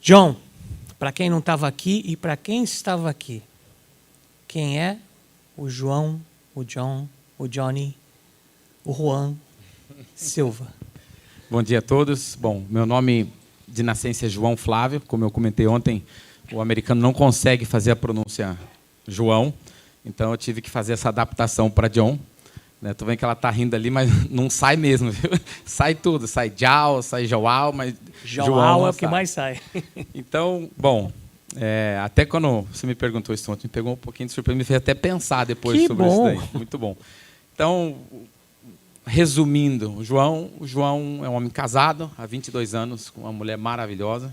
John, para quem não estava aqui e para quem estava aqui, quem é o João, o John, o Johnny, o Juan Silva? Bom dia a todos. Bom, meu nome de nascença é João Flávio. Como eu comentei ontem, o americano não consegue fazer a pronúncia João, então eu tive que fazer essa adaptação para John. Estou vendo que ela está rindo ali, mas não sai mesmo, viu? Sai tudo, sai Jao, sai João, mas João é o que mais sai. Então, bom, até quando você me perguntou isso ontem, me pegou um pouquinho de surpresa, me fez até pensar depois sobre isso daí. Muito bom. Então, resumindo, o João é um homem casado há 22 anos, com uma mulher maravilhosa,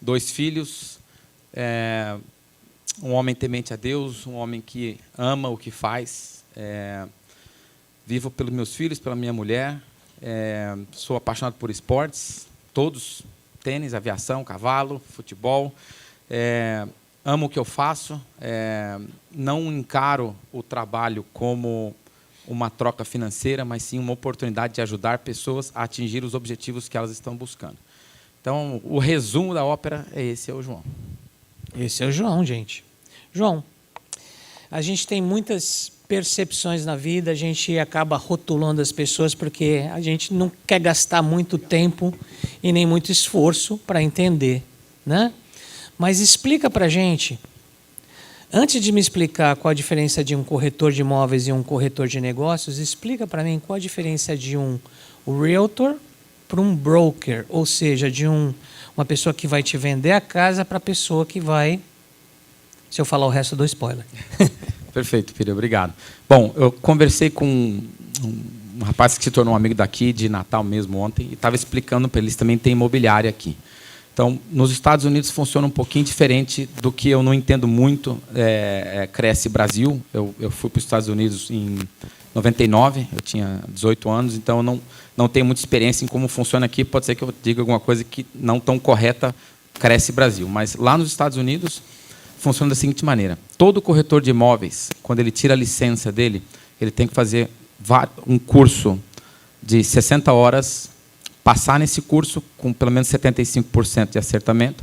2 filhos, um homem temente a Deus, um homem que ama o que faz, vivo pelos meus filhos, pela minha mulher, sou apaixonado por esportes, todos, tênis, aviação, cavalo, futebol, amo o que eu faço, não encaro o trabalho como uma troca financeira, mas sim uma oportunidade de ajudar pessoas a atingir os objetivos que elas estão buscando. Então, o resumo da ópera esse é o João. Esse é o João, gente. João, a gente tem muitas percepções na vida, a gente acaba rotulando as pessoas porque a gente não quer gastar muito tempo e nem muito esforço para entender, né? Mas explica para a gente, antes de me explicar qual a diferença de um corretor de imóveis e um corretor de negócios, explica para mim qual a diferença de um realtor para um broker, ou seja, de uma pessoa que vai te vender a casa para a pessoa que vai... Se eu falar o resto, eu dou spoiler. Perfeito, filho, obrigado. Bom, eu conversei com um rapaz que se tornou um amigo daqui, de Natal mesmo, ontem, e estava explicando para eles, também tem imobiliária aqui. Então, nos Estados Unidos funciona um pouquinho diferente do que eu não entendo muito, Cresce Brasil. Eu fui para os Estados Unidos em 99, eu tinha 18 anos, então eu não tenho muita experiência em como funciona aqui. Pode ser que eu diga alguma coisa que não tão correta, Cresce Brasil. Mas lá nos Estados Unidos funciona da seguinte maneira: todo corretor de imóveis, quando ele tira a licença dele, ele tem que fazer um curso de 60 horas, passar nesse curso com pelo menos 75% de acertamento,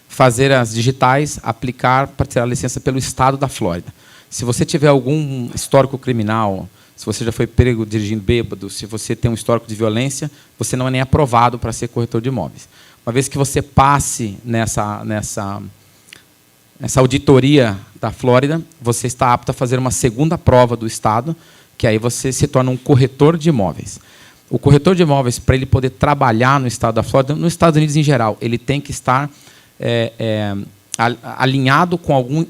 fazer as digitais, aplicar para tirar a licença pelo estado da Flórida. Se você tiver algum histórico criminal, se você já foi pego dirigindo bêbado, se você tem um histórico de violência, você não é nem aprovado para ser corretor de imóveis. Uma vez que você passe nessa auditoria da Flórida, você está apto a fazer uma segunda prova do estado, que aí você se torna um corretor de imóveis. O corretor de imóveis, para ele poder trabalhar no estado da Flórida, nos Estados Unidos em geral, ele tem que estar alinhado com alguma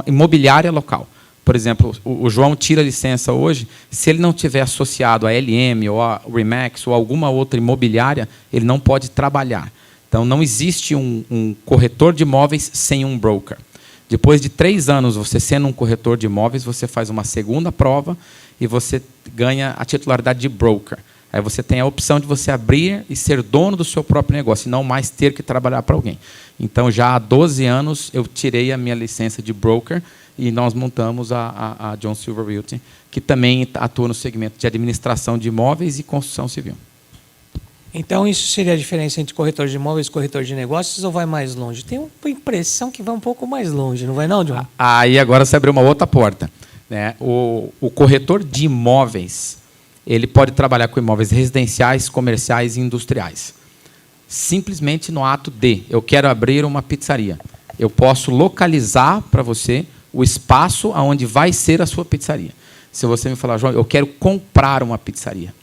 imobiliária local. Por exemplo, o João tira a licença hoje, se ele não tiver associado a LM ou a Remax ou alguma outra imobiliária, ele não pode trabalhar. Então, não existe um corretor de imóveis sem um broker. Depois de 3 anos, você sendo um corretor de imóveis, você faz uma segunda prova e você ganha a titularidade de broker. Aí você tem a opção de você abrir e ser dono do seu próprio negócio, e não mais ter que trabalhar para alguém. Então, já há 12 anos, eu tirei a minha licença de broker e nós montamos a John Silver Realty, que também atua no segmento de administração de imóveis e construção civil. Então, isso seria a diferença entre corretor de imóveis e corretor de negócios, ou vai mais longe? Tem uma impressão que vai um pouco mais longe, não vai não, John? Aí agora você abriu uma outra porta, né? O corretor de imóveis, ele pode trabalhar com imóveis residenciais, comerciais e industriais. Simplesmente no ato de, eu quero abrir uma pizzaria. Eu posso localizar para você o espaço onde vai ser a sua pizzaria. Se você me falar, João, eu quero comprar uma pizzaria.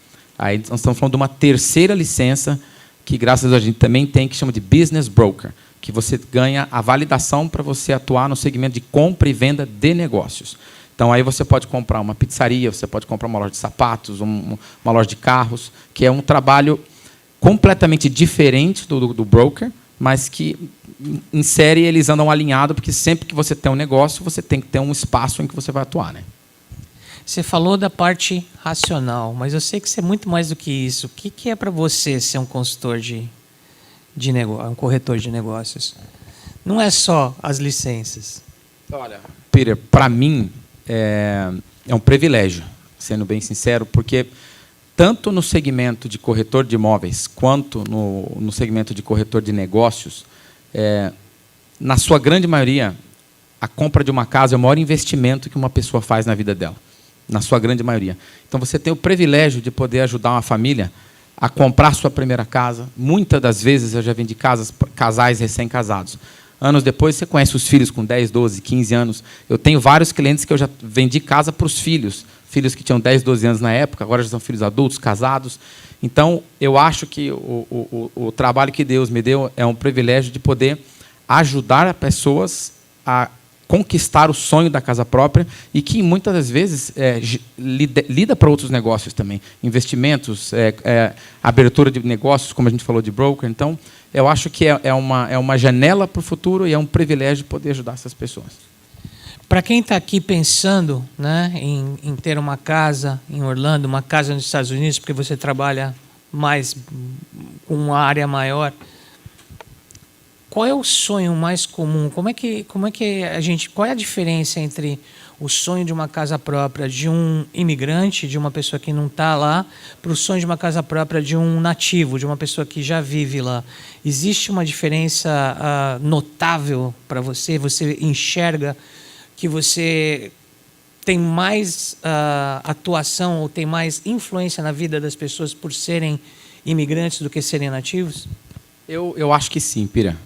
Aí nós estamos falando de uma terceira licença, que graças a Deus a gente também tem, que chama de Business Broker, que você ganha a validação para você atuar no segmento de compra e venda de negócios. Então, aí você pode comprar uma pizzaria, você pode comprar uma loja de sapatos, uma loja de carros, que é um trabalho completamente diferente do broker, mas que, em série, eles andam alinhados, porque sempre que você tem um negócio, você tem que ter um espaço em que você vai atuar, né? Você falou da parte racional, mas eu sei que você é muito mais do que isso. O que é para você ser um consultor de negócio, um corretor de negócios? Não é só as licenças. Olha, Peter, para mim é um privilégio, sendo bem sincero, porque tanto no segmento de corretor de imóveis quanto no segmento de corretor de negócios, Na sua grande maioria, a compra de uma casa é o maior investimento que uma pessoa faz na vida dela. Na sua grande maioria. Então, você tem o privilégio de poder ajudar uma família a comprar sua primeira casa. Muitas das vezes, eu já vendi casais recém-casados. Anos depois, você conhece os filhos com 10, 12, 15 anos. Eu tenho vários clientes que eu já vendi casa para os filhos. Filhos que tinham 10, 12 anos na época, agora já são filhos adultos, casados. Então, eu acho que o trabalho que Deus me deu é um privilégio de poder ajudar pessoas a conquistar o sonho da casa própria e que, muitas das vezes, lida para outros negócios também. Investimentos, abertura de negócios, como a gente falou de broker. Então, eu acho que é uma janela para o futuro e é um privilégio poder ajudar essas pessoas. Para quem está aqui pensando, né, em ter uma casa em Orlando, uma casa nos Estados Unidos, porque você trabalha mais com uma área maior, qual é o sonho mais comum? Qual é a diferença entre o sonho de uma casa própria de um imigrante, de uma pessoa que não está lá, para o sonho de uma casa própria de um nativo, de uma pessoa que já vive lá? Existe uma diferença notável para você? Você enxerga que você tem mais atuação ou tem mais influência na vida das pessoas por serem imigrantes do que serem nativos? Eu acho que sim, Pira.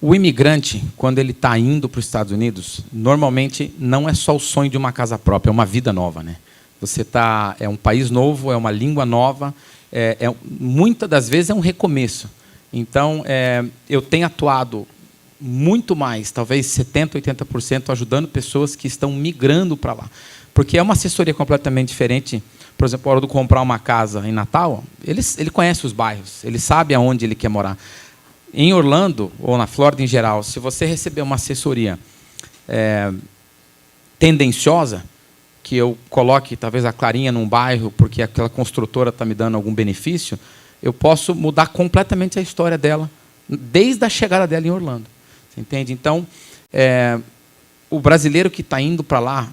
O imigrante, quando ele está indo para os Estados Unidos, normalmente não é só o sonho de uma casa própria, é uma vida nova, né? É um país novo, é uma língua nova, muitas das vezes é um recomeço. Então, eu tenho atuado muito mais, talvez 70%, 80%, ajudando pessoas que estão migrando para lá. Porque é uma assessoria completamente diferente. Por exemplo, a hora de comprar uma casa em Natal, ele conhece os bairros, ele sabe aonde ele quer morar. Em Orlando, ou na Flórida em geral, se você receber uma assessoria tendenciosa, que eu coloque talvez a Clarinha num bairro, porque aquela construtora está me dando algum benefício, eu posso mudar completamente a história dela, desde a chegada dela em Orlando. Você entende? Então, o brasileiro que está indo para lá,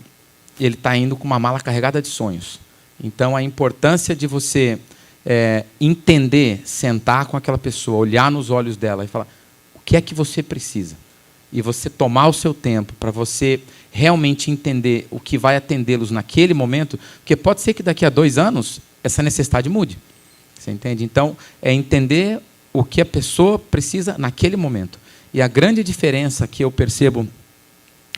ele está indo com uma mala carregada de sonhos. Então, a importância de você entender, sentar com aquela pessoa, olhar nos olhos dela e falar o que é que você precisa. E você tomar o seu tempo para você realmente entender o que vai atendê-los naquele momento, porque pode ser que daqui a 2 anos essa necessidade mude. Você entende? Então, é entender o que a pessoa precisa naquele momento. E a grande diferença que eu percebo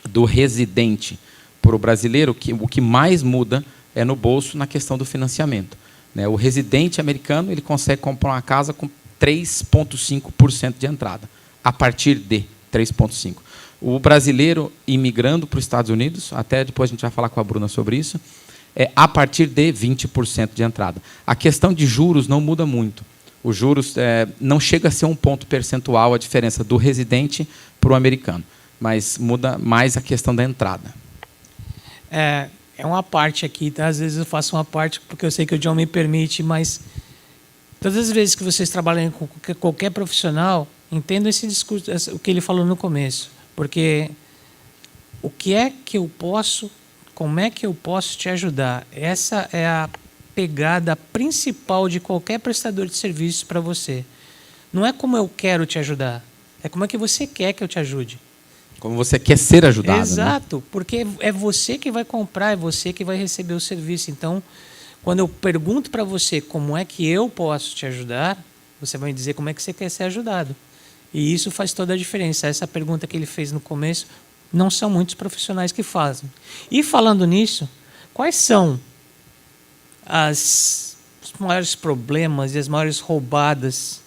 do residente para o brasileiro, o que mais muda é no bolso na questão do financiamento. Né? O residente americano ele consegue comprar uma casa com 3,5% de entrada, a partir de 3,5%. O brasileiro imigrando para os Estados Unidos, até depois a gente vai falar com a Bruna sobre isso, é a partir de 20% de entrada. A questão de juros não muda muito. Os juros não chega a ser um ponto percentual a diferença do residente para o americano, mas muda mais a questão da entrada. É uma parte aqui, tá? Às vezes eu faço uma parte porque eu sei que o John me permite, mas todas as vezes que vocês trabalham com qualquer profissional, entendam esse discurso, o que ele falou no começo, porque o que é que eu posso, como é que eu posso te ajudar? Essa é a pegada principal de qualquer prestador de serviço para você. Não é como eu quero te ajudar, é como é que você quer que eu te ajude. Como você quer ser ajudado. Exato, né? Porque é você que vai comprar, é você que vai receber o serviço. Então, quando eu pergunto para você como é que eu posso te ajudar, você vai me dizer como é que você quer ser ajudado. E isso faz toda a diferença. Essa pergunta que ele fez no começo, não são muitos profissionais que fazem. E falando nisso, quais são os maiores problemas e as maiores roubadas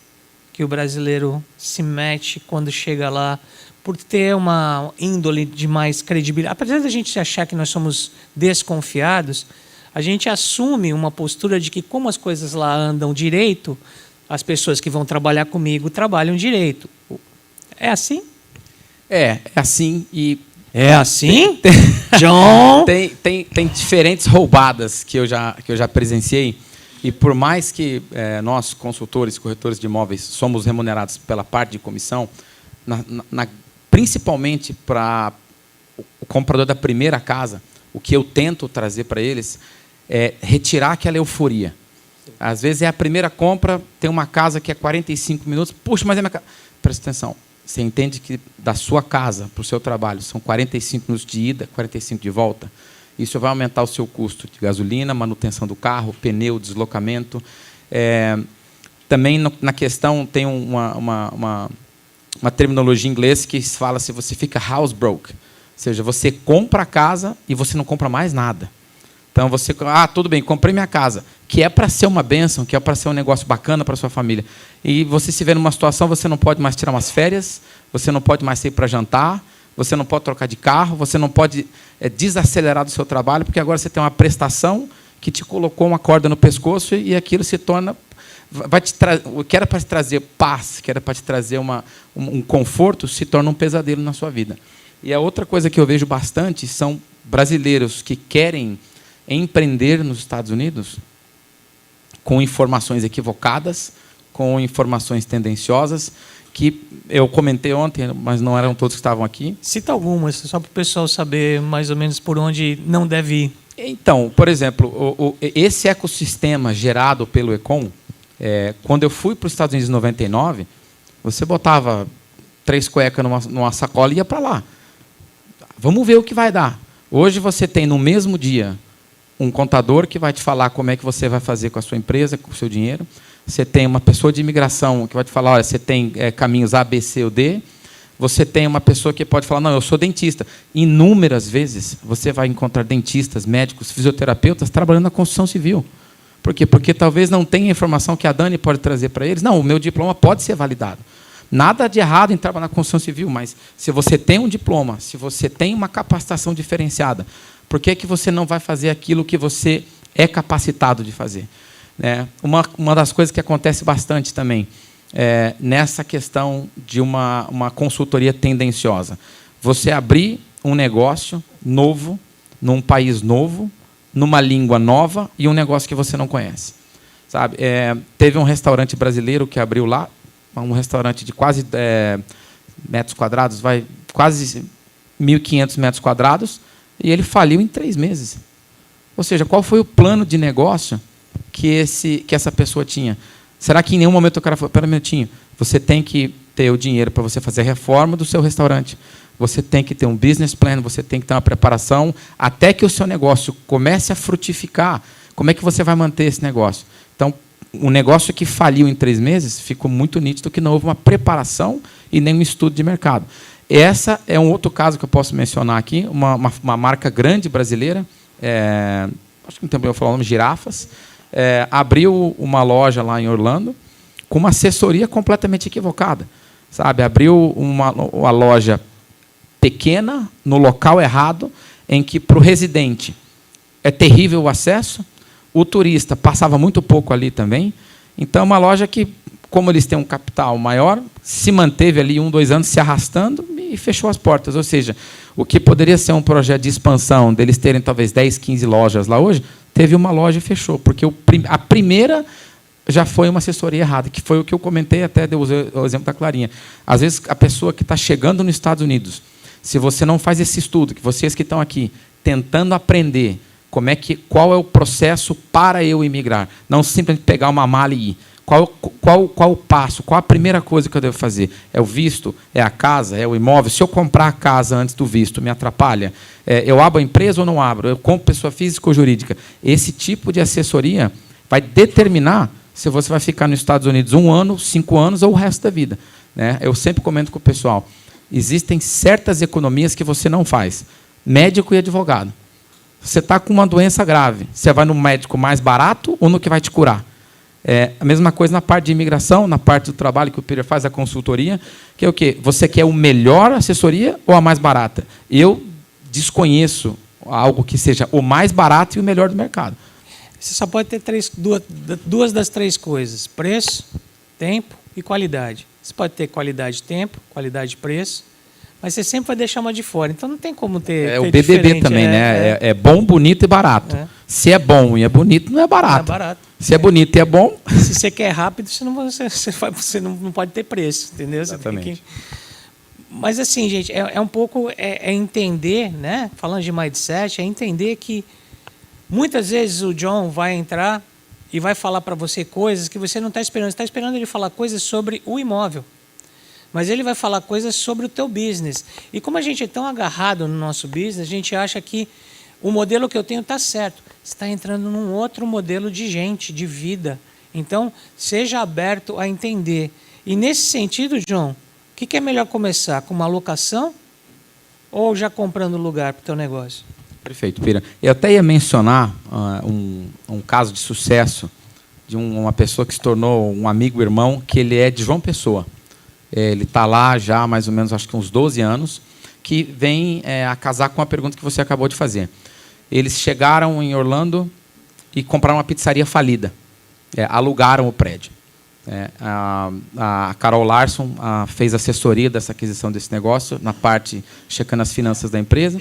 que o brasileiro se mete quando chega lá, por ter uma índole de mais credibilidade? Apesar da gente achar que nós somos desconfiados, a gente assume uma postura de que, como as coisas lá andam direito, as pessoas que vão trabalhar comigo trabalham direito. É assim? É assim. E é assim? John? Tem diferentes roubadas que eu já presenciei. E por mais que nós, consultores, corretores de imóveis, somos remunerados pela parte de comissão, principalmente para o comprador da primeira casa, o que eu tento trazer para eles é retirar aquela euforia. Às vezes é a primeira compra, tem uma casa que é 45 minutos. Puxa, mas é minha casa. Presta atenção. Você entende que da sua casa para o seu trabalho são 45 minutos de ida, 45 de volta? Isso vai aumentar o seu custo de gasolina, manutenção do carro, pneu, deslocamento. Também na questão tem uma terminologia em inglês que fala se você fica housebroke. Ou seja, você compra a casa e você não compra mais nada. Então, você... tudo bem, comprei minha casa, que é para ser uma bênção, que é para ser um negócio bacana para a sua família. E você se vê numa situação, você não pode mais tirar umas férias, você não pode mais sair para jantar, você não pode trocar de carro, você não pode desacelerar do seu trabalho, porque agora você tem uma prestação que te colocou uma corda no pescoço e aquilo se torna... o que era para te trazer paz, que era para te trazer um conforto, se torna um pesadelo na sua vida. E a outra coisa que eu vejo bastante são brasileiros que querem empreender nos Estados Unidos com informações equivocadas, com informações tendenciosas, que eu comentei ontem, mas não eram todos que estavam aqui. Cita algumas, só para o pessoal saber mais ou menos por onde não deve ir. Então, por exemplo, esse ecossistema gerado pelo Econ, quando eu fui para os Estados Unidos em 99, você botava 3 cuecas numa sacola e ia para lá. Vamos ver o que vai dar. Hoje você tem no mesmo dia um contador que vai te falar como é que você vai fazer com a sua empresa, com o seu dinheiro. Você tem uma pessoa de imigração que vai te falar, olha, você tem caminhos A, B, C ou D. Você tem uma pessoa que pode falar, não, eu sou dentista. Inúmeras vezes você vai encontrar dentistas, médicos, fisioterapeutas trabalhando na construção civil. Por quê? Porque talvez não tenha a informação que a Dani pode trazer para eles. Não, o meu diploma pode ser validado. Nada de errado em trabalhar na construção civil, mas se você tem um diploma, se você tem uma capacitação diferenciada, por que você não vai fazer aquilo que você é capacitado de fazer? Uma das coisas que acontece bastante também nessa questão de uma consultoria tendenciosa. Você abrir um negócio novo, num país novo, numa língua nova e um negócio que você não conhece. Sabe? Teve um restaurante brasileiro que abriu lá, um restaurante de quase metros quadrados, quase 1.500 metros quadrados, e ele faliu em 3 meses. Ou seja, qual foi o plano de negócio que essa pessoa tinha? Será que em nenhum momento o cara falou, pera um minutinho, você tem que ter o dinheiro para você fazer a reforma do seu restaurante, você tem que ter um business plan, você tem que ter uma preparação, até que o seu negócio comece a frutificar, como é que você vai manter esse negócio? Então, um negócio que faliu em 3 meses, ficou muito nítido que não houve uma preparação e nem um estudo de mercado. Essa é um outro caso que eu posso mencionar aqui, uma marca grande brasileira, acho que não tem problema eu falar o nome, Girafas, abriu uma loja lá em Orlando com uma assessoria completamente equivocada. Sabe? Abriu uma loja pequena, no local errado, em que para o residente é terrível o acesso, o turista passava muito pouco ali também. Então, uma loja que, como eles têm um capital maior, se manteve ali 1, 2 anos se arrastando e fechou as portas. Ou seja, o que poderia ser um projeto de expansão, deles terem talvez 10, 15 lojas lá hoje, teve uma loja e fechou, porque a primeira já foi uma assessoria errada, que foi o que eu comentei, até deu o exemplo da Clarinha. Às vezes, a pessoa que está chegando nos Estados Unidos, se você não faz esse estudo, que vocês que estão aqui tentando aprender qual é o processo para eu imigrar, não simplesmente pegar uma mala e ir. Qual o passo? Qual a primeira coisa que eu devo fazer? É o visto? É a casa? É o imóvel? Se eu comprar a casa antes do visto, me atrapalha? Eu abro a empresa ou não abro? Eu compro pessoa física ou jurídica? Esse tipo de assessoria vai determinar se você vai ficar nos Estados Unidos 1 ano, 5 anos ou o resto da vida. Eu sempre comento com o pessoal, existem certas economias que você não faz. Médico e advogado. Você está com uma doença grave, você vai no médico mais barato ou no que vai te curar? A mesma coisa na parte de imigração, na parte do trabalho que o Peter faz, a consultoria, que é o quê? Você quer o melhor assessoria ou a mais barata? Eu desconheço algo que seja o mais barato e o melhor do mercado. Você só pode ter duas das 3 coisas: preço, tempo e qualidade. Você pode ter qualidade de tempo, qualidade de preço, mas você sempre vai deixar uma de fora. Então não tem como ter. O BBB também, né? É bom, bonito e barato. Se é bom e é bonito, não é barato. Não é barato. Se é bonito e é bom. Se você quer rápido, você não pode ter preço, entendeu? Exatamente. Mas assim, gente, é um pouco entender, né? Falando de mindset, é entender que muitas vezes o John vai entrar e vai falar para você coisas que você não está esperando. Você está esperando ele falar coisas sobre o imóvel. Mas ele vai falar coisas sobre o teu business. E como a gente é tão agarrado no nosso business, a gente acha que o modelo que eu tenho está certo. Você está entrando num outro modelo de gente, de vida. Então, seja aberto a entender. E nesse sentido, João, o que é melhor começar? Com uma locação ou já comprando lugar para o teu negócio? Perfeito, Pira. Eu até ia mencionar um caso de sucesso de uma pessoa que se tornou um amigo irmão, que ele é de João Pessoa. Ele está lá já há mais ou menos, acho que uns 12 anos, que vem a casar com a pergunta que você acabou de fazer. Eles chegaram em Orlando e compraram uma pizzaria falida. Alugaram o prédio. A Carol Larson fez assessoria dessa aquisição desse negócio, na parte checando as finanças da empresa,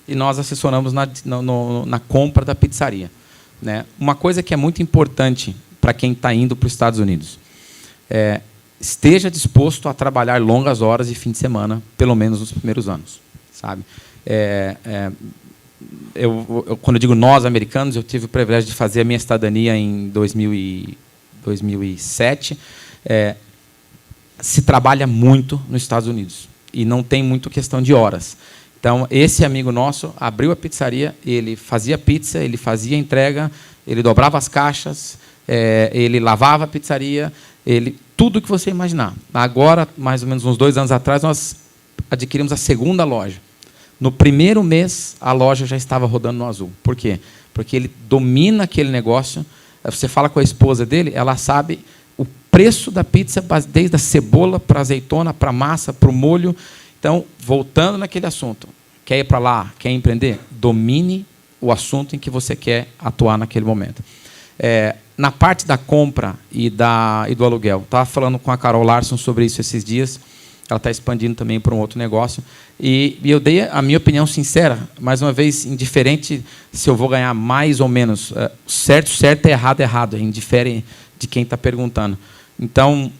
e nós assessoramos na compra da pizzaria. Uma coisa que é muito importante para quem está indo para os Estados Unidos esteja disposto a trabalhar longas horas e fim de semana, pelo menos nos primeiros anos, sabe? Quando eu digo nós, americanos, eu tive o privilégio de fazer a minha cidadania em 2007. Se trabalha muito nos Estados Unidos e não tem muito questão de horas. Então, esse amigo nosso abriu a pizzaria, ele fazia pizza, ele fazia entrega, ele dobrava as caixas, ele lavava a pizzaria, tudo que você imaginar. Agora, mais ou menos uns 2 anos atrás, nós adquirimos a segunda loja. No primeiro mês, a loja já estava rodando no azul. Por quê? Porque ele domina aquele negócio. Você fala com a esposa dele, ela sabe o preço da pizza, desde a cebola para a azeitona, para a massa, para o molho. Então, voltando naquele assunto, quer ir para lá, quer empreender? Domine o assunto em que você quer atuar naquele momento. Na parte da compra e do aluguel, estava falando com a Carol Larson sobre isso esses dias. Ela está expandindo também para um outro negócio. E eu dei a minha opinião sincera, mais uma vez, indiferente se eu vou ganhar mais ou menos. Certo, certo, errado, errado. Indifere de quem está perguntando. Então,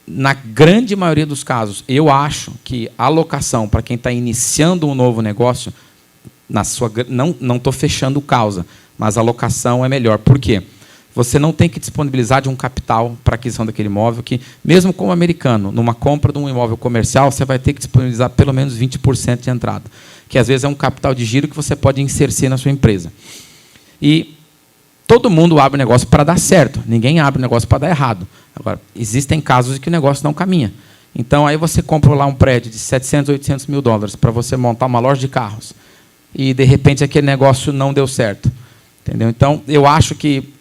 na grande maioria dos casos, eu acho que a locação, para quem está iniciando um novo negócio, não estou fechando causa, mas a locação é melhor. Por quê? Você não tem que disponibilizar de um capital para aquisição daquele imóvel, que, mesmo como americano, numa compra de um imóvel comercial, você vai ter que disponibilizar pelo menos 20% de entrada, que às vezes é um capital de giro que você pode inserir na sua empresa. E todo mundo abre negócio para dar certo, ninguém abre negócio para dar errado. Agora, existem casos em que o negócio não caminha. Então, aí você compra lá um prédio de 700, 800 mil dólares para você montar uma loja de carros, e, de repente, aquele negócio não deu certo. Entendeu? Então, eu acho que,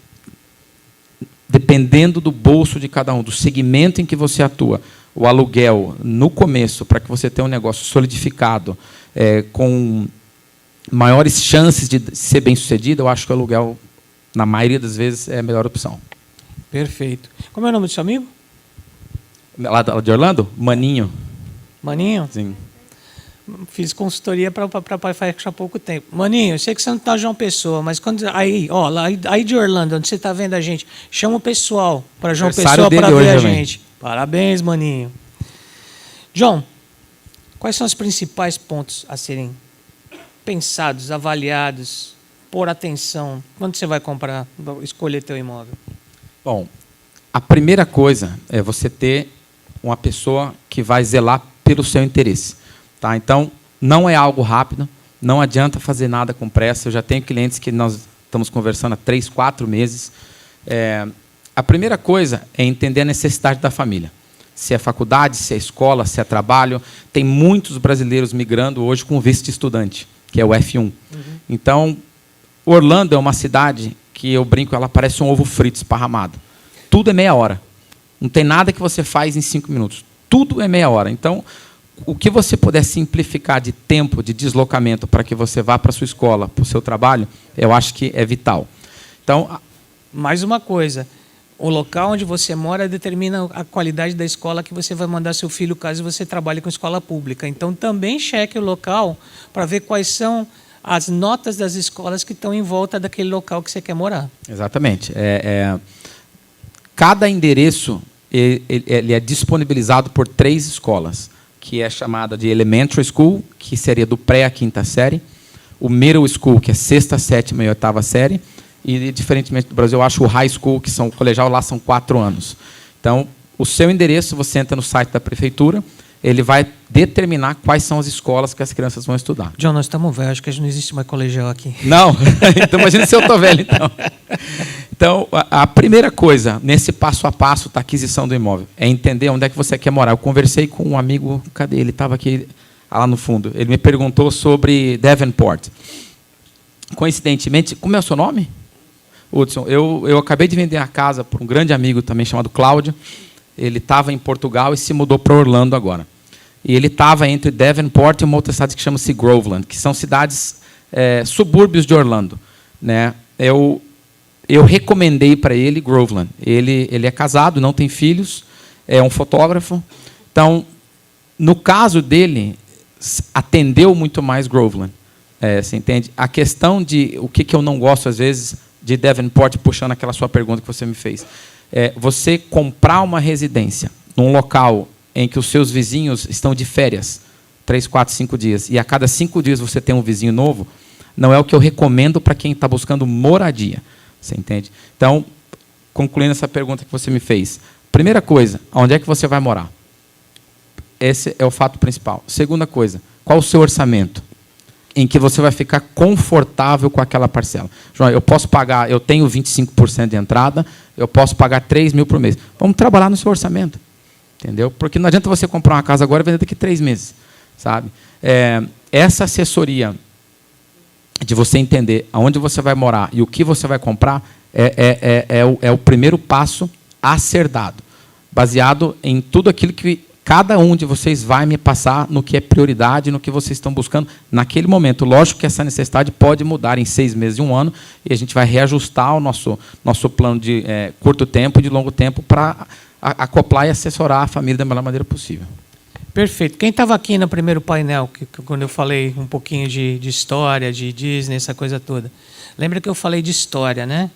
dependendo do bolso de cada um, do segmento em que você atua, o aluguel, no começo, para que você tenha um negócio solidificado, com maiores chances de ser bem-sucedido, eu acho que o aluguel, na maioria das vezes, é a melhor opção. Perfeito. Como é o nome do seu amigo? Lá de Orlando? Maninho. Maninho? Sim. Fiz consultoria para Pai Faixa há pouco tempo. Maninho, eu sei que você não está João Pessoa, mas aí de Orlando, onde você está vendo a gente, chama o pessoal para João Pessoa para ver a gente. Parabéns, Maninho. João, quais são os principais pontos a serem pensados, avaliados, por atenção, quando você vai escolher teu imóvel? Bom, a primeira coisa é você ter uma pessoa que vai zelar pelo seu interesse. Tá? Então, não é algo rápido, não adianta fazer nada com pressa. Eu já tenho clientes que nós estamos conversando há 3, 4 meses. A primeira coisa é entender a necessidade da família. Se é faculdade, se é escola, se é trabalho. Tem muitos brasileiros migrando hoje com visto de estudante, que é o F1. Uhum. Então, Orlando é uma cidade que, eu brinco, ela parece um ovo frito esparramado. Tudo é meia hora. Não tem nada que você faz em 5 minutos. Tudo é meia hora. Então, o que você puder simplificar de tempo, de deslocamento, para que você vá para a sua escola, para o seu trabalho, eu acho que é vital. Então, mais uma coisa, o local onde você mora determina a qualidade da escola que você vai mandar seu filho, caso você trabalhe com escola pública. Então, também cheque o local para ver quais são as notas das escolas que estão em volta daquele local que você quer morar. Exatamente. Cada endereço ele é disponibilizado por 3 escolas, que é chamada de Elementary School, que seria do pré à 5ª série, o Middle School, que é 6ª, 7ª e 8ª série, e, diferentemente do Brasil, eu acho o high school, que são o colegial, lá são 4 anos. Então, o seu endereço, você entra no site da prefeitura, ele vai determinar quais são as escolas que as crianças vão estudar. John, nós estamos velhos, acho que não existe mais colegial aqui. Não? Então, imagina se eu estou velho, então. Então, a primeira coisa, nesse passo a passo da aquisição do imóvel, é entender onde é que você quer morar. Eu conversei com um amigo, cadê ele? Estava aqui, lá no fundo. Ele me perguntou sobre Davenport. Coincidentemente, como é o seu nome? Hudson. Eu acabei de vender a casa para um grande amigo também, chamado Cláudio. Ele estava em Portugal e se mudou para Orlando agora. E ele estava entre Davenport e uma outra cidade que chama-se Groveland, que são cidades subúrbios de Orlando, né? Eu recomendei para ele Groveland. Ele é casado, não tem filhos, é um fotógrafo. Então, no caso dele, atendeu muito mais Groveland. Você entende? A questão de o que eu não gosto, às vezes, de Davenport, puxando aquela sua pergunta que você me fez, você comprar uma residência num local em que os seus vizinhos estão de férias, 3, 4, 5 dias, e a cada 5 dias você tem um vizinho novo, não é o que eu recomendo para quem está buscando moradia. Você entende? Então, concluindo essa pergunta que você me fez, primeira coisa, onde é que você vai morar? Esse é o fato principal. Segunda coisa, qual o seu orçamento? Em que você vai ficar confortável com aquela parcela. João, eu posso pagar, eu tenho 25% de entrada, eu posso pagar 3 mil por mês. Vamos trabalhar no seu orçamento. Entendeu? Porque não adianta você comprar uma casa agora e vender daqui 3 meses. Sabe? Essa assessoria de você entender aonde você vai morar e o que você vai comprar é o primeiro passo a ser dado, baseado em tudo aquilo que cada um de vocês vai me passar no que é prioridade, no que vocês estão buscando naquele momento. Lógico que essa necessidade pode mudar em 6 meses e 1 ano, e a gente vai reajustar o nosso plano de curto tempo e de longo tempo para acoplar e assessorar a família da melhor maneira possível. Perfeito. Quem estava aqui no primeiro painel, quando eu falei um pouquinho de história, de Disney, essa coisa toda? Lembra que eu falei de história, né?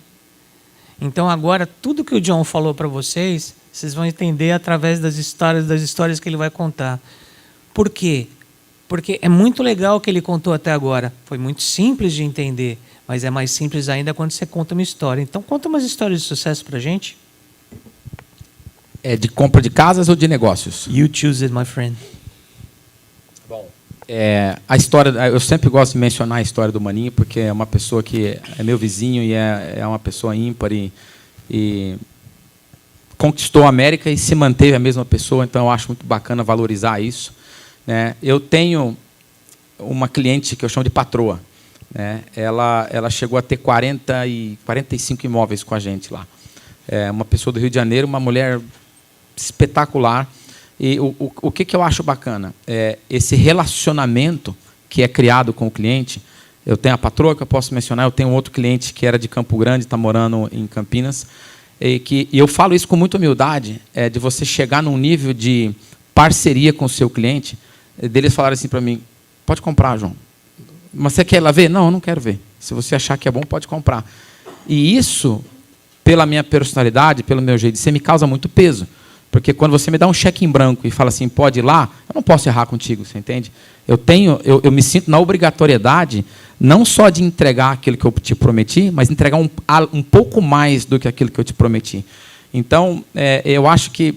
Então, agora, tudo que o John falou para vocês, vocês vão entender através das histórias que ele vai contar. Por quê? Porque é muito legal o que ele contou até agora. Foi muito simples de entender, mas é mais simples ainda quando você conta uma história. Então, conta umas histórias de sucesso para a gente. De compra de casas ou de negócios? You choose it, my friend. Bom, a história, eu sempre gosto de mencionar a história do Maninho, porque é uma pessoa que é meu vizinho e é uma pessoa ímpar e conquistou a América e se manteve a mesma pessoa, então eu acho muito bacana valorizar isso, né? Eu tenho uma cliente que eu chamo de patroa, né? Ela chegou a ter 45 imóveis com a gente lá. Uma pessoa do Rio de Janeiro, uma mulher espetacular. E o que eu acho bacana? Esse relacionamento que é criado com o cliente. Eu tenho a patroa que eu posso mencionar, eu tenho um outro cliente que era de Campo Grande, está morando em Campinas, e eu falo isso com muita humildade, de você chegar num nível de parceria com o seu cliente, deles falarem assim para mim, pode comprar, João. Mas você quer ir lá ver? Não, eu não quero ver. Se você achar que é bom, pode comprar. E isso, pela minha personalidade, pelo meu jeito de ser, me causa muito peso. Porque quando você me dá um cheque em branco e fala assim, pode ir lá, eu não posso errar contigo, você entende? Eu me sinto na obrigatoriedade, não só de entregar aquilo que eu te prometi, mas entregar um pouco mais do que aquilo que eu te prometi. Então, eu acho que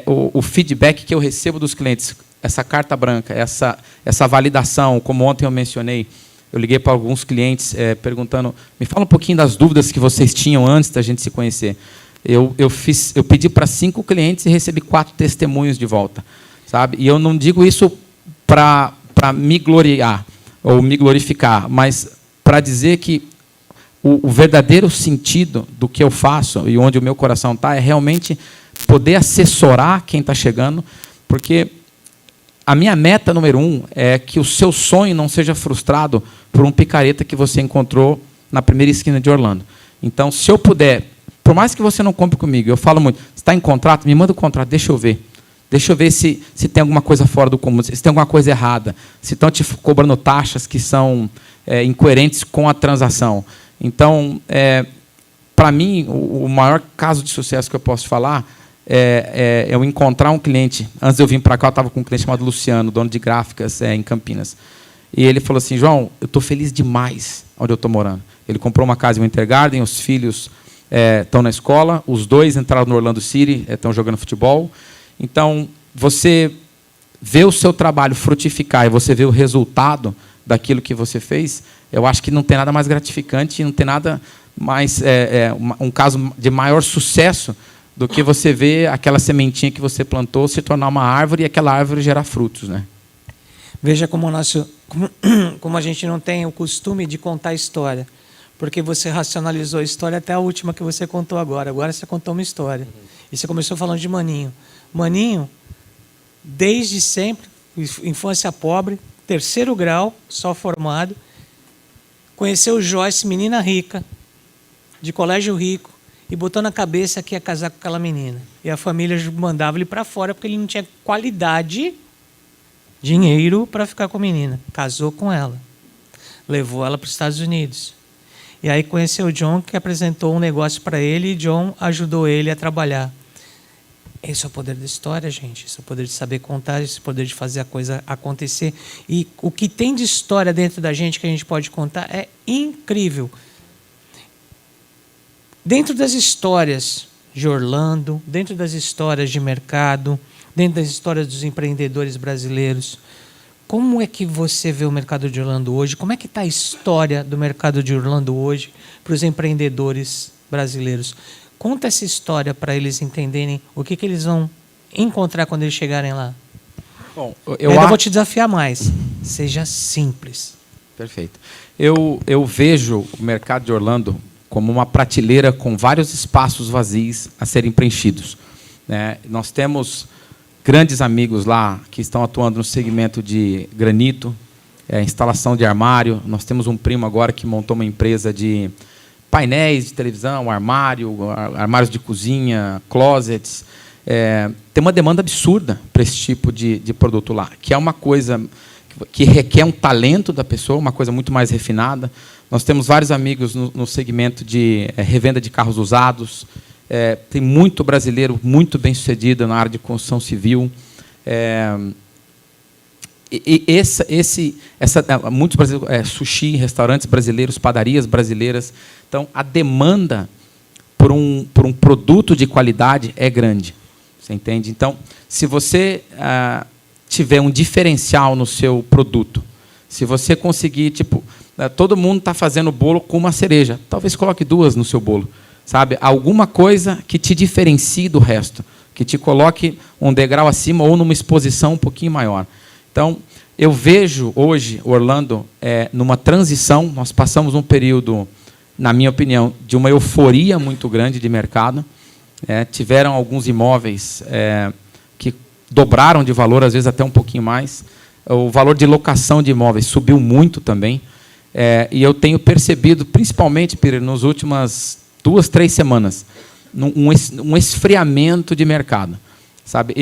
o feedback que eu recebo dos clientes, essa carta branca, essa validação, como ontem eu mencionei, eu liguei para alguns clientes perguntando, me fala um pouquinho das dúvidas que vocês tinham antes da gente se conhecer. Eu pedi para 5 clientes e recebi 4 testemunhos de volta, sabe? E eu não digo isso para me gloriar ou me glorificar, mas para dizer que o verdadeiro sentido do que eu faço e onde o meu coração está é realmente poder assessorar quem está chegando, porque a minha meta número 1 é que o seu sonho não seja frustrado por um picareta que você encontrou na primeira esquina de Orlando. Então, se eu puder, por mais que você não compre comigo, eu falo muito, se está em contrato, me manda o contrato, deixa eu ver. Deixa eu ver se tem alguma coisa fora do comum, se tem alguma coisa errada, se estão te cobrando taxas que são incoerentes com a transação. Então, para mim, o maior caso de sucesso que eu posso falar é eu encontrar um cliente. Antes de eu vir para cá, eu estava com um cliente chamado Luciano, dono de gráficas em Campinas. E ele falou assim, João, eu estou feliz demais onde eu estou morando. Ele comprou uma casa em Winter Garden, os filhos estão na escola, os dois entraram no Orlando City, estão jogando futebol. Então, você vê o seu trabalho frutificar e você vê o resultado daquilo que você fez, eu acho que não tem nada mais gratificante, não tem nada mais um caso de maior sucesso do que você ver aquela sementinha que você plantou se tornar uma árvore e aquela árvore gerar frutos, né? Veja como a gente não tem o costume de contar história, porque você racionalizou a história até a última que você contou agora. Agora você contou uma história. E você começou falando de Maninho. Maninho, desde sempre, infância pobre, 3º grau, só formado, conheceu Joyce, menina rica, de colégio rico, e botou na cabeça que ia casar com aquela menina. E a família mandava ele para fora porque ele não tinha qualidade, dinheiro para ficar com a menina. Casou com ela. Levou ela para os Estados Unidos. E aí conheceu o John, que apresentou um negócio para ele, e John ajudou ele a trabalhar. Esse é o poder da história, gente. Esse é o poder de saber contar, esse é o poder de fazer a coisa acontecer. E o que tem de história dentro da gente que a gente pode contar é incrível. Dentro das histórias de Orlando, dentro das histórias de mercado, dentro das histórias dos empreendedores brasileiros, como é que você vê o mercado de Orlando hoje? Como é que está a história do mercado de Orlando hoje para os empreendedores brasileiros? Conta essa história para eles entenderem o que eles vão encontrar quando eles chegarem lá. Bom, eu ainda vou te desafiar mais. Seja simples. Perfeito. Eu vejo o mercado de Orlando como uma prateleira com vários espaços vazios a serem preenchidos, né? Nós temos grandes amigos lá que estão atuando no segmento de granito, instalação de armário. Nós temos um primo agora que montou uma empresa de painéis de televisão, armários de cozinha, closets. Tem uma demanda absurda para esse tipo de produto lá, que é uma coisa que requer um talento da pessoa, uma coisa muito mais refinada. Nós temos vários amigos no segmento de revenda de carros usados. Tem muito brasileiro muito bem-sucedido na área de construção civil. Muitos brasileiros, sushi, restaurantes brasileiros, padarias brasileiras. Então, a demanda por um produto de qualidade é grande. Você entende? Então, se você tiver um diferencial no seu produto, se você conseguir, todo mundo está fazendo bolo com uma cereja, talvez coloque 2 no seu bolo. Sabe? Alguma coisa que te diferencie do resto, que te coloque um degrau acima ou numa exposição um pouquinho maior. Então, eu vejo hoje Orlando numa transição. Nós passamos um período, na minha opinião, de uma euforia muito grande de mercado. Tiveram alguns imóveis que dobraram de valor, às vezes até um pouquinho mais. O valor de locação de imóveis subiu muito também. E eu tenho percebido, principalmente, Peter, nas últimas 2, 3 semanas, um esfriamento de mercado, sabe?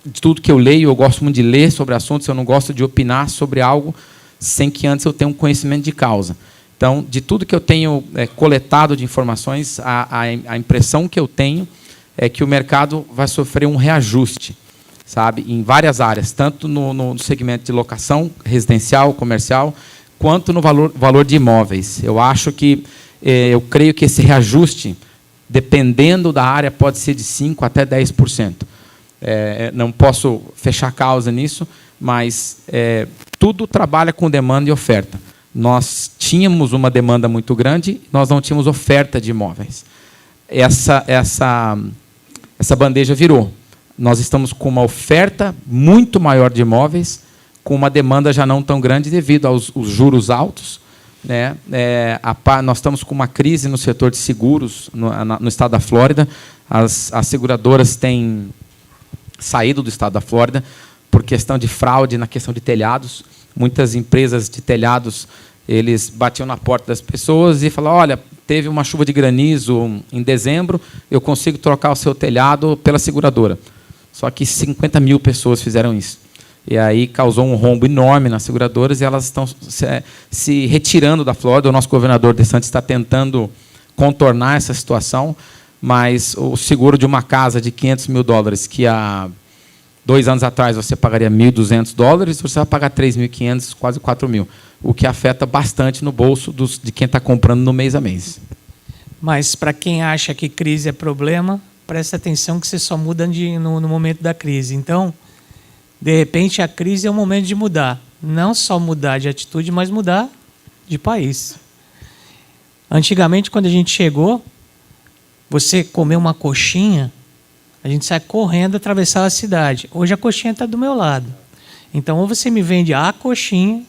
De tudo que eu leio, eu gosto muito de ler sobre assuntos. Eu não gosto de opinar sobre algo sem que antes eu tenha um conhecimento de causa. Então, de tudo que eu tenho coletado de informações, a impressão que eu tenho é que o mercado vai sofrer um reajuste, sabe? Em várias áreas, tanto no segmento de locação residencial, comercial, quanto no valor de imóveis. Eu creio que esse reajuste, dependendo da área, pode ser de 5% até 10%. Não posso fechar causa nisso, mas tudo trabalha com demanda e oferta. Nós tínhamos uma demanda muito grande, nós não tínhamos oferta de imóveis. Essa bandeja virou. Nós estamos com uma oferta muito maior de imóveis, com uma demanda já não tão grande devido aos juros altos, né? Nós estamos com uma crise no setor de seguros no estado da Flórida. As seguradoras têm saído do estado da Flórida por questão de fraude na questão de telhados. Muitas empresas de telhados, eles batiam na porta das pessoas e falavam: olha, teve uma chuva de granizo em dezembro, eu consigo trocar o seu telhado pela seguradora. Só que 50 mil pessoas fizeram isso. E aí causou um rombo enorme nas seguradoras e elas estão se retirando da Flórida. O nosso governador DeSantis está tentando contornar essa situação, mas o seguro de uma casa de $500 mil, que há 2 anos atrás você pagaria $1.200, você vai pagar $3.500, quase $4.000, o que afeta bastante no bolso de quem está comprando no mês a mês. Mas para quem acha que crise é problema, presta atenção que você só muda no momento da crise. Então, de repente, a crise é o momento de mudar. Não só mudar de atitude, mas mudar de país. Antigamente, quando a gente chegou, você comeu uma coxinha, a gente sai correndo atravessar a cidade. Hoje a coxinha está do meu lado. Então, ou você me vende a coxinha,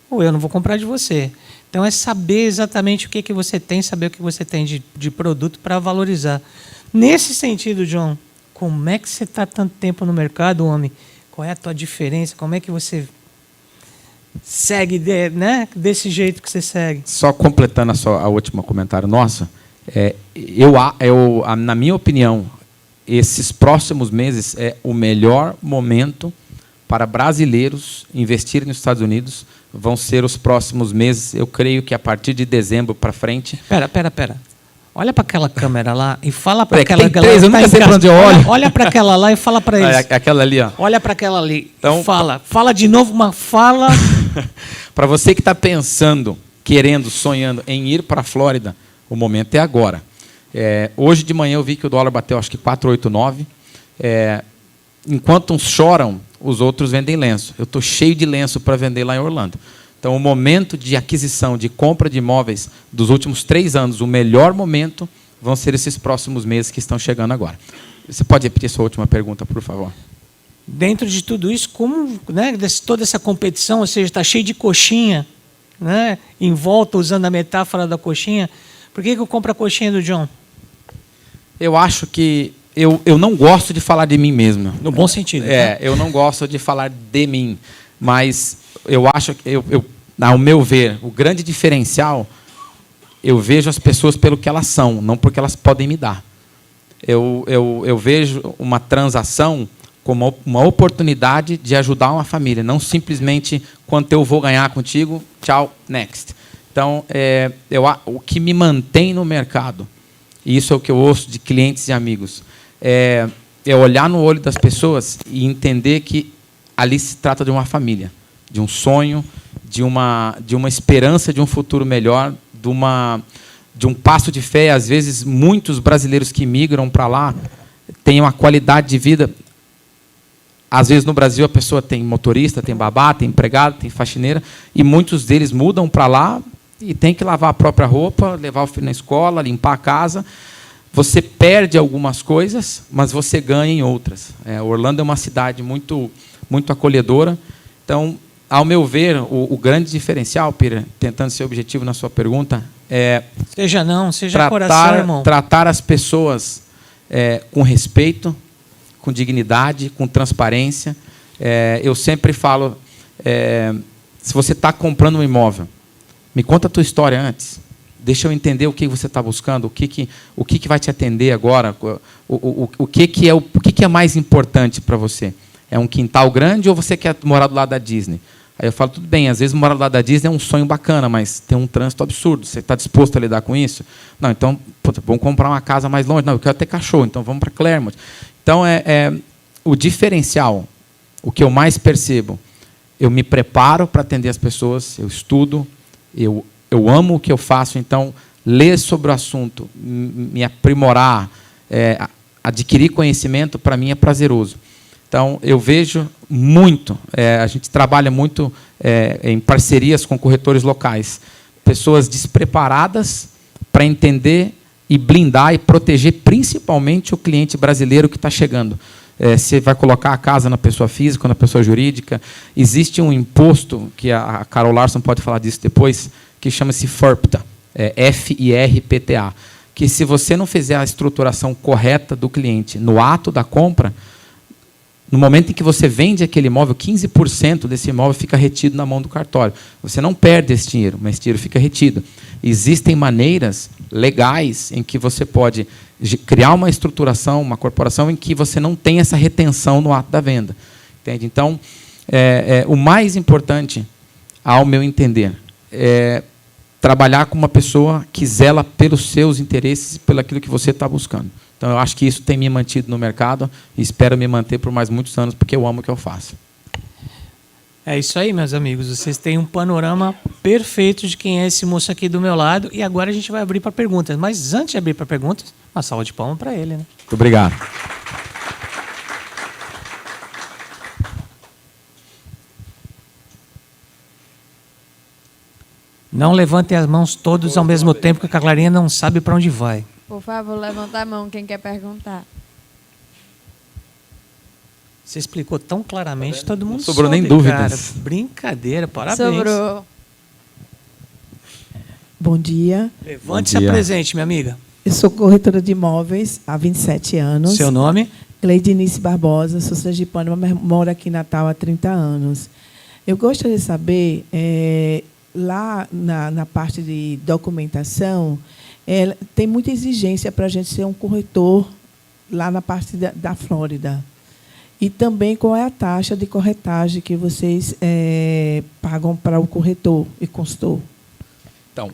ou eu não vou comprar de você. Então, é saber exatamente o que você tem, saber o que você tem de produto para valorizar. Nesse sentido, John, como é que você está tanto tempo no mercado, homem? Qual é a tua diferença? Como é que você segue desse jeito que você segue? Só completando a última comentário nossa, na minha opinião, esses próximos meses é o melhor momento para brasileiros investirem nos Estados Unidos. Vão ser os próximos meses, eu creio que a partir de dezembro para frente. Pera. Olha para aquela câmera lá e fala para aquela galera. Eu nunca sei para onde eu olho. Olha para aquela lá e fala para eles. Aquela ali, ó. Olha para aquela ali. Então, fala de novo, mas fala. Para você que está pensando, querendo, sonhando em ir para a Flórida, o momento é agora. Hoje de manhã eu vi que o dólar bateu, acho que 4,89. Enquanto uns choram, os outros vendem lenço. Eu estou cheio de lenço para vender lá em Orlando. Então, o momento de aquisição, de compra de imóveis dos últimos 3 anos, o melhor momento vão ser esses próximos meses que estão chegando agora. Você pode repetir sua última pergunta, por favor? Dentro de tudo isso, como toda essa competição, ou seja, está cheio de coxinha, em volta, usando a metáfora da coxinha, por que eu compro a coxinha do John? Eu acho que eu não gosto de falar de mim mesmo. No bom sentido. Eu não gosto de falar de mim, mas eu acho que, ao meu ver, o grande diferencial, eu vejo as pessoas pelo que elas são, não porque elas podem me dar. Eu vejo uma transação como uma oportunidade de ajudar uma família, não simplesmente quanto eu vou ganhar contigo, tchau, next. Então, o que me mantém no mercado, e isso é o que eu ouço de clientes e amigos, é olhar no olho das pessoas e entender que ali se trata de uma família, de um sonho, de uma esperança de um futuro melhor, de um passo de fé. Às vezes, muitos brasileiros que migram para lá têm uma qualidade de vida. Às vezes, no Brasil, a pessoa tem motorista, tem babá, tem empregado, tem faxineira, e muitos deles mudam para lá e tem que lavar a própria roupa, levar o filho na escola, limpar a casa. Você perde algumas coisas, mas você ganha em outras. Orlando é uma cidade muito, muito acolhedora. Então, ao meu ver, o grande diferencial, Pira, tentando ser objetivo na sua pergunta, é seja coração, irmão. Tratar as pessoas com respeito, com dignidade, com transparência. Eu sempre falo, se você está comprando um imóvel, me conta a tua história antes. Deixa eu entender o que você está buscando, o que vai te atender agora, o que é mais importante para você. É um quintal grande ou você quer morar do lado da Disney? Aí eu falo, tudo bem, às vezes morar do lado da Disney é um sonho bacana, mas tem um trânsito absurdo. Você está disposto a lidar com isso? Não, então, vamos comprar uma casa mais longe. Não, eu quero ter cachorro, então vamos para Claremont. Então, o diferencial, o que eu mais percebo, eu me preparo para atender as pessoas, eu estudo, eu amo o que eu faço, então, ler sobre o assunto, me aprimorar, adquirir conhecimento, para mim é prazeroso. Então, eu vejo muito, a gente trabalha muito em parcerias com corretores locais, pessoas despreparadas para entender e blindar e proteger principalmente o cliente brasileiro que está chegando. Você vai colocar a casa na pessoa física ou na pessoa jurídica. Existe um imposto, que a Carol Larson pode falar disso depois, que chama-se FIRPTA, FIRPTA, que se você não fizer a estruturação correta do cliente no ato da compra, no momento em que você vende aquele imóvel, 15% desse imóvel fica retido na mão do cartório. Você não perde esse dinheiro, mas esse dinheiro fica retido. Existem maneiras legais em que você pode criar uma estruturação, uma corporação, em que você não tem essa retenção no ato da venda. Entende? Então, o mais importante, ao meu entender, é trabalhar com uma pessoa que zela pelos seus interesses e pelo aquilo que você está buscando. Então, eu acho que isso tem me mantido no mercado e espero me manter por mais muitos anos, porque eu amo o que eu faço. É isso aí, meus amigos. Vocês têm um panorama perfeito de quem é esse moço aqui do meu lado. E agora a gente vai abrir para perguntas. Mas antes de abrir para perguntas, uma salva de palmas para ele, né? Muito obrigado. Não levantem as mãos todos ao mesmo tempo, que a Clarinha não sabe para onde vai. Por favor, levanta a mão quem quer perguntar. Você explicou tão claramente, todo mundo Não sobrou soube, nem dúvidas. cara. Brincadeira, parabéns. Sobrou. Bom dia. Levante-se Bom dia. presente, minha amiga. Eu sou corretora de imóveis há 27 anos. Seu nome? Cleidinice Barbosa, sou sergipana, mas moro aqui em Natal há 30 anos. Eu gostaria de saber, lá na parte de documentação, tem muita exigência para a gente ser um corretor lá na parte da Flórida. E também qual é a taxa de corretagem que vocês pagam para o corretor e consultor? Então,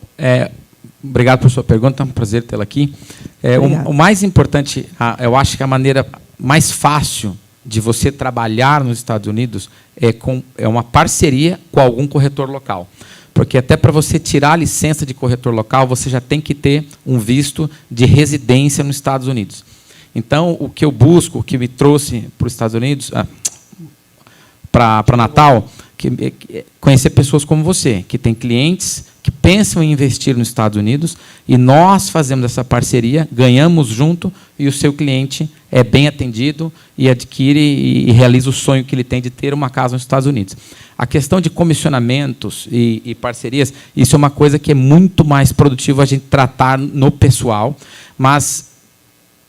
obrigado por sua pergunta, é um prazer tê-la aqui. Obrigada. O mais importante, eu acho que a maneira mais fácil de você trabalhar nos Estados Unidos é uma parceria com algum corretor local. Porque até para você tirar a licença de corretor local, você já tem que ter um visto de residência nos Estados Unidos. Então, o que eu busco, o que me trouxe para os Estados Unidos, para Natal, é conhecer pessoas como você, que têm clientes que pensam em investir nos Estados Unidos, e nós fazemos essa parceria, ganhamos junto, e o seu cliente é bem atendido e adquire e realiza o sonho que ele tem de ter uma casa nos Estados Unidos. A questão de comissionamentos e parcerias, isso é uma coisa que é muito mais produtivo a gente tratar no pessoal, mas,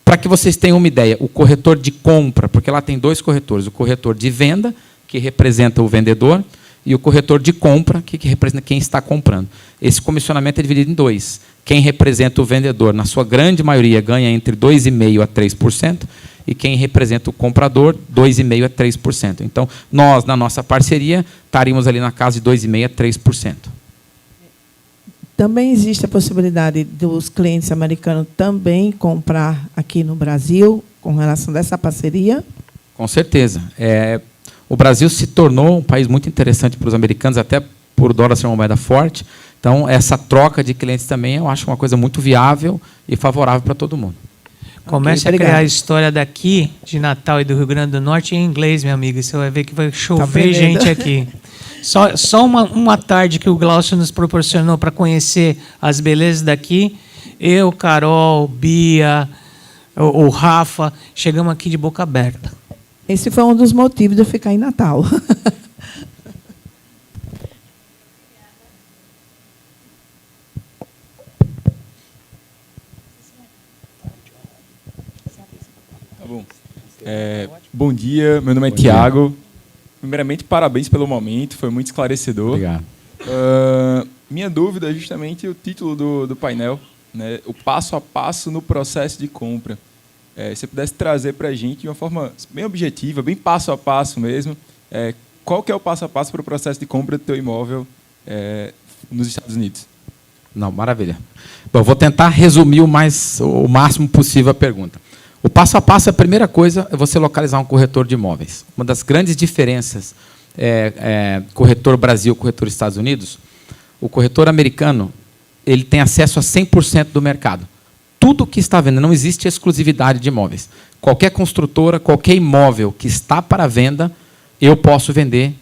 para que vocês tenham uma ideia, o corretor de compra, porque lá tem dois corretores, o corretor de venda, que representa o vendedor, e o corretor de compra, que representa quem está comprando. Esse comissionamento é dividido em dois. Quem representa o vendedor, na sua grande maioria, ganha entre 2,5% a 3%, e quem representa o comprador, 2,5% a 3%. Então, nós, na nossa parceria, estaríamos ali na casa de 2,5% a 3%. Também existe a possibilidade dos clientes americanos também comprar aqui no Brasil, com relação a essa parceria? Com certeza. O Brasil se tornou um país muito interessante para os americanos, até por o dólar ser uma moeda forte. Então, essa troca de clientes também, eu acho uma coisa muito viável e favorável para todo mundo. Comece a criar a história daqui, de Natal e do Rio Grande do Norte, em inglês, minha amiga. Você vai ver que vai chover gente aqui. Só uma tarde que o Glaucio nos proporcionou para conhecer as belezas daqui. Eu, Carol, Bia, o Rafa, chegamos aqui de boca aberta. Esse foi um dos motivos de eu ficar em Natal. Tá bom. Bom dia, meu nome é Tiago. Primeiramente, parabéns pelo momento, foi muito esclarecedor. Obrigado. Minha dúvida é justamente o título do painel, né? O passo a passo no processo de compra. Se você pudesse trazer para a gente de uma forma bem objetiva, bem passo a passo mesmo, qual que é o passo a passo para o processo de compra do teu imóvel nos Estados Unidos? Não, maravilha. Bom, eu vou tentar resumir o máximo possível a pergunta. O passo a passo, a primeira coisa é você localizar um corretor de imóveis. Uma das grandes diferenças corretor Brasil, corretor Estados Unidos, o corretor americano, ele tem acesso a 100% do mercado. Tudo que está vendo, não existe exclusividade de imóveis. Qualquer construtora, qualquer imóvel que está para venda, eu posso vender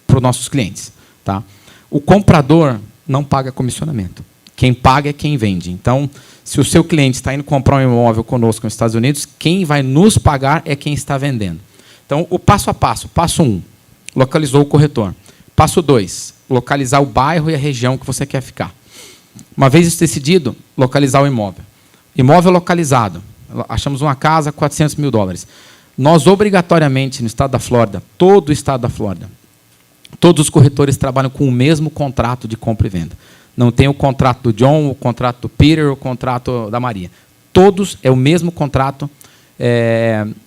para os nossos clientes. Tá? O comprador não paga comissionamento. Quem paga é quem vende. Então, se o seu cliente está indo comprar um imóvel conosco nos Estados Unidos, quem vai nos pagar é quem está vendendo. Então, o passo a passo. Passo 1, localizou o corretor. Passo 2, localizar o bairro e a região que você quer ficar. Uma vez isso decidido, localizar o imóvel. Imóvel localizado. Achamos uma casa, $400 mil. Nós, obrigatoriamente, no estado da Flórida, todo o estado da Flórida, todos os corretores trabalham com o mesmo contrato de compra e venda. Não tem o contrato do John, o contrato do Peter, o contrato da Maria. Todos é o mesmo contrato.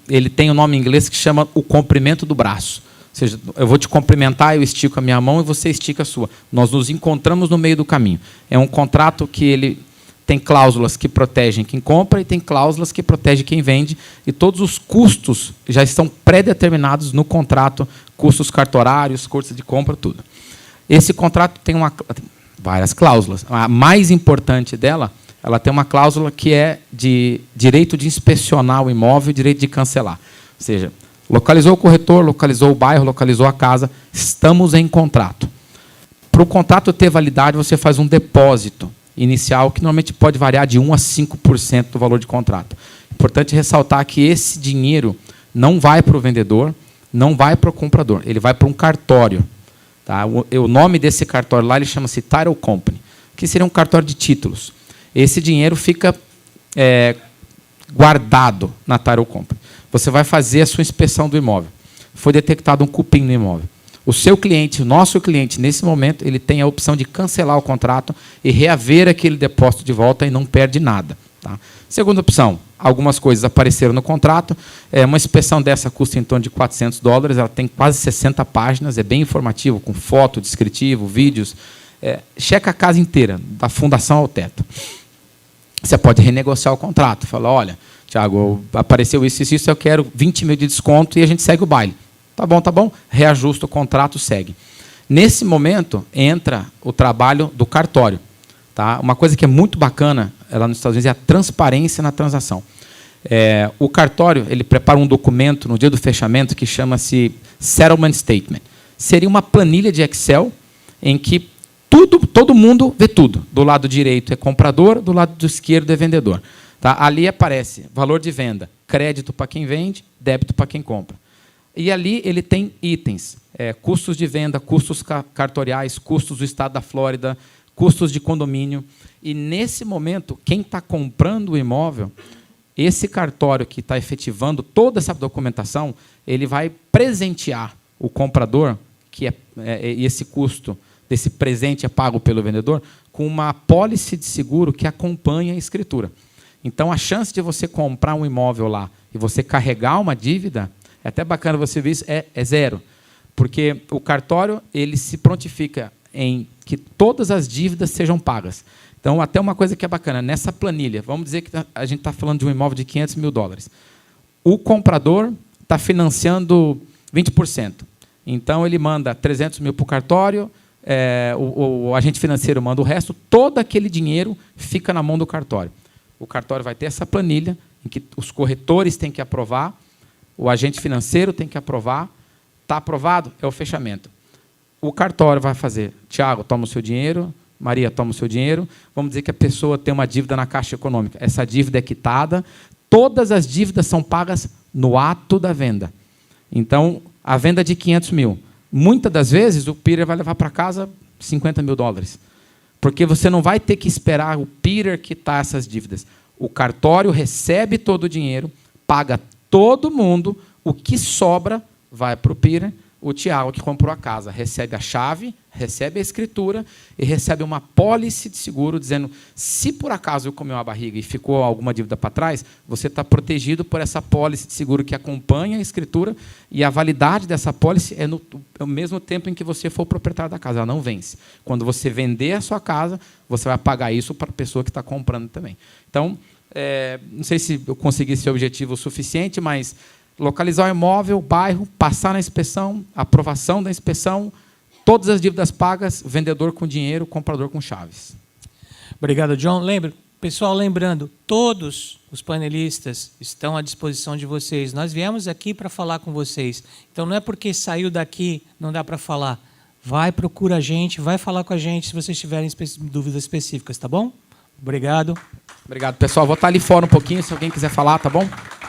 Ele tem um nome em inglês que chama o comprimento do braço. Ou seja, eu vou te cumprimentar, eu estico a minha mão e você estica a sua. Nós nos encontramos no meio do caminho. É um contrato que ele tem cláusulas que protegem quem compra e tem cláusulas que protegem quem vende, e todos os custos já estão pré-determinados no contrato, custos cartorários, custos de compra, tudo. Esse contrato tem várias cláusulas. A mais importante dela, ela tem uma cláusula que é de direito de inspecionar o imóvel e direito de cancelar. Ou seja, localizou o corretor, localizou o bairro, localizou a casa, estamos em contrato. Para o contrato ter validade, você faz um depósito inicial, que normalmente pode variar de 1% a 5% do valor de contrato. Importante ressaltar que esse dinheiro não vai para o vendedor, não vai para o comprador, ele vai para um cartório. Tá? O nome desse cartório lá, ele chama-se Title Company, que seria um cartório de títulos. Esse dinheiro fica guardado na Title Company. Você vai fazer a sua inspeção do imóvel. Foi detectado um cupim no imóvel. O seu cliente, o nosso cliente, nesse momento, ele tem a opção de cancelar o contrato e reaver aquele depósito de volta e não perde nada. Tá? Segunda opção, algumas coisas apareceram no contrato. Uma inspeção dessa custa em torno de $400, ela tem quase 60 páginas, é bem informativo, com foto, descritivo, vídeos. Checa a casa inteira, da fundação ao teto. Você pode renegociar o contrato, fala, olha, Tiago, apareceu isso, eu quero 20 mil de desconto e a gente segue o baile. Tá bom, reajusta o contrato, segue. Nesse momento, entra o trabalho do cartório. Tá? Uma coisa que é muito bacana lá nos Estados Unidos é a transparência na transação. O cartório, ele prepara um documento no dia do fechamento que chama-se Settlement Statement. Seria uma planilha de Excel em que todo mundo vê tudo. Do lado direito é comprador, do lado esquerdo é vendedor. Tá? Ali aparece valor de venda, crédito para quem vende, débito para quem compra. E ali ele tem itens, custos de venda, custos cartoriais, custos do estado da Flórida, custos de condomínio. E, nesse momento, quem está comprando o imóvel, esse cartório que está efetivando toda essa documentação, ele vai presentear o comprador, e esse custo desse presente é pago pelo vendedor, com uma apólice de seguro que acompanha a escritura. Então, a chance de você comprar um imóvel lá e você carregar uma dívida, é até bacana você ver isso, é zero. Porque o cartório ele se prontifica em que todas as dívidas sejam pagas. Então, até uma coisa que é bacana, nessa planilha, vamos dizer que a gente está falando de um imóvel de $500 mil. O comprador está financiando 20%. Então, ele manda 300 mil para o cartório, o agente financeiro manda o resto, todo aquele dinheiro fica na mão do cartório. O cartório vai ter essa planilha, em que os corretores têm que aprovar, o agente financeiro tem que aprovar, está aprovado, é o fechamento. O cartório vai fazer, Tiago, toma o seu dinheiro, Maria, toma o seu dinheiro, vamos dizer que a pessoa tem uma dívida na Caixa Econômica, essa dívida é quitada, todas as dívidas são pagas no ato da venda. Então, a venda de 500 mil, muitas das vezes o Peter vai levar para casa $50 mil, porque você não vai ter que esperar o Peter quitar essas dívidas. O cartório recebe todo o dinheiro, paga todo mundo, o que sobra vai para o Peter, o Tiago que comprou a casa recebe a chave, recebe a escritura e recebe uma apólice de seguro dizendo, se por acaso eu comi uma barriga e ficou alguma dívida para trás, você está protegido por essa apólice de seguro que acompanha a escritura e a validade dessa apólice é no mesmo tempo em que você for o proprietário da casa, ela não vence. Quando você vender a sua casa, você vai pagar isso para a pessoa que está comprando também. Então, não sei se eu consegui esse objetivo suficiente, mas localizar o imóvel, bairro, passar na inspeção, aprovação da inspeção, todas as dívidas pagas, vendedor com dinheiro, comprador com chaves. Obrigado, John. Pessoal, lembrando, todos os panelistas estão à disposição de vocês. Nós viemos aqui para falar com vocês. Então, não é porque saiu daqui, não dá para falar. Vai, procura a gente, vai falar com a gente se vocês tiverem dúvidas específicas, tá bom? Obrigado. Obrigado, pessoal. Vou estar ali fora um pouquinho, se alguém quiser falar, tá bom?